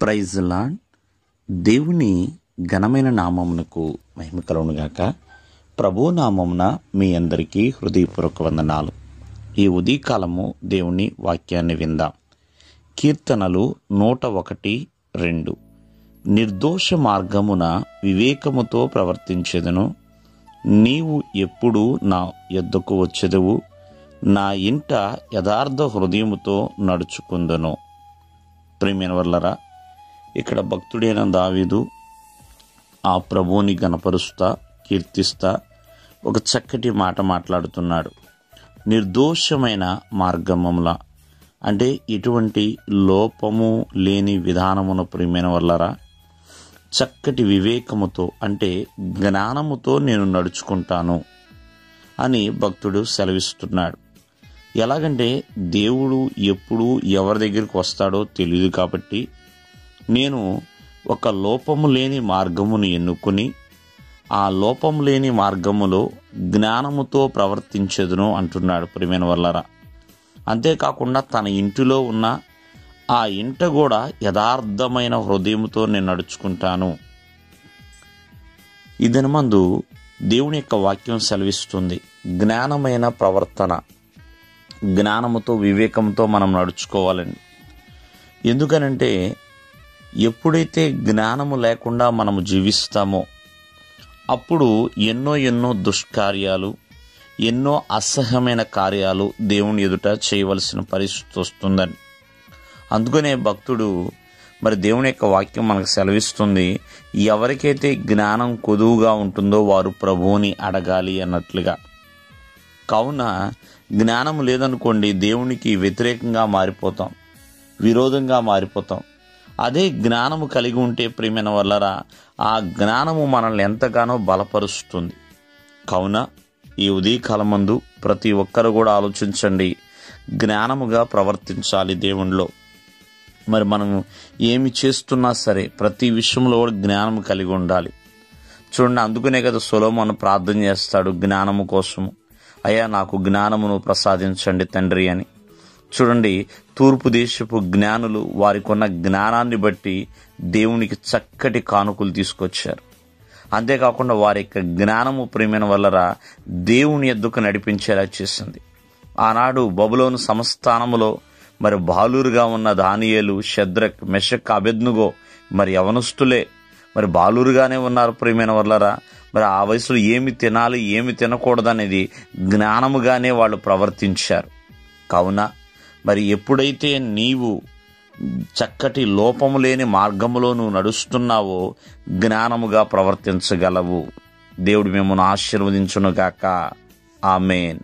Praise lord. దేవుని ఘనమైన నామమునకు మహిమ కలుగునుగాక. ప్రభు నామమున మీ అందరికీ హృదయపూర్వక వందనాలు. ఈ ఉదయకాలము దేవుని వాక్యాన్ని విందాం. కీర్తనలు 101:2. నిర్దోష మార్గమున వివేకముతో ప్రవర్తించెదను, నీవు ఎప్పుడు నా యొద్దకు వచ్చెదవు, నా ఇంట యథార్థ హృదయముతో నడుచుకుందును. ప్రియమైన వర్లరా, ఇక్కడ భక్తుడైన దావీదు ఆ ప్రభువుని గణపరుస్తా కీర్తిస్తా ఒక చక్కటి మాట మాట్లాడుతున్నాడు. నిర్దోషమైన మార్గముల అంటే ఎటువంటి లోపము లేని విధానమున ప్రియమైన వర్లరా, చక్కటి వివేకముతో అంటే జ్ఞానముతో నేను నడుచుకుంటాను అని భక్తుడు సెలవిస్తున్నాడు. ఎలాగంటే దేవుడు ఎప్పుడు ఎవరి దగ్గరికి వస్తాడో తెలియదు కాబట్టి నేను ఒక లోపము లేని మార్గమును ఎన్నుకొని ఆ లోపము లేని మార్గములో జ్ఞానముతో ప్రవర్తించెదను అంటున్నాడు ప్రియమైన వర్లరా. అంతేకాకుండా తన ఇంటిలో ఉన్న ఆ ఇంట కూడా యథార్థమైన హృదయముతో నేను నడుచుకుంటాను. ఈ దినమందు దేవుని యొక్క వాక్యం సెలవిస్తుంది, జ్ఞానమైన ప్రవర్తన, జ్ఞానముతో వివేకంతో మనం నడుచుకోవాలని. ఎందుకనంటే ఎప్పుడైతే జ్ఞానము లేకుండా మనము జీవిస్తామో అప్పుడు ఎన్నో దుష్కార్యాలు, ఎన్నో అసహ్యమైన కార్యాలు దేవుని ఎదుట చేయవలసిన పరిస్థితి వస్తుందని. అందుకనే భక్తుడు మరి దేవుని యొక్క వాక్యం మనకు సెలవిస్తుంది, ఎవరికైతే జ్ఞానం కొదువుగా ఉంటుందో వారు ప్రభువుని అడగాలి అన్నట్లుగా. కావున జ్ఞానం లేదనుకోండి, దేవునికి వ్యతిరేకంగా మారిపోతాం, విరోధంగా మారిపోతాం. అదే జ్ఞానము కలిగి ఉంటే ప్రియమైన వల్లరా, ఆ జ్ఞానము మనల్ని ఎంతగానో బలపరుస్తుంది. కావున ఈ ఉదయకాలమందు ప్రతి ఒక్కరు కూడా ఆలోచించండి, జ్ఞానముగా ప్రవర్తించాలి దేవునిలో. మరి మనం ఏమి చేస్తున్నా సరే ప్రతి విషయంలో కూడా జ్ఞానము కలిగి ఉండాలి. చూడండి, అందుకనే కదా సొలొమోను ప్రార్థన చేస్తాడు జ్ఞానము కోసము, అయ్యా నాకు జ్ఞానమును ప్రసాదించండి తండ్రి అని. చూడండి, తూర్పు దేశపు జ్ఞానులు వారికి ఉన్న జ్ఞానాన్ని బట్టి దేవునికి చక్కటి కానుకలు తీసుకొచ్చారు. అంతేకాకుండా వారి యొక్క జ్ఞానము ప్రియమైన వల్లరా దేవుని యొద్దకు నడిపించేలా చేసింది. ఆనాడు బబులోను సంస్థానములో మరి బాలురుగా ఉన్న దానియేలు, షద్రక్, మెషక్, అబేద్నెగో మరి యవనస్తులే, మరి బాలురుగానే ఉన్నారు ప్రియమైన వల్లరా. మరి ఆ వయసులో ఏమి తినాలి ఏమి తినకూడదనేది జ్ఞానముగానే వాళ్ళు ప్రవర్తించారు. కావున మరి ఎప్పుడైతే నీవు చక్కటి లోపము లేని మార్గములో నువ్వు నడుస్తున్నావో జ్ఞానముగా ప్రవర్తించగలవు. దేవుడు మిమ్మల్ని ఆశీర్వదించునుగాక. ఆమేన్.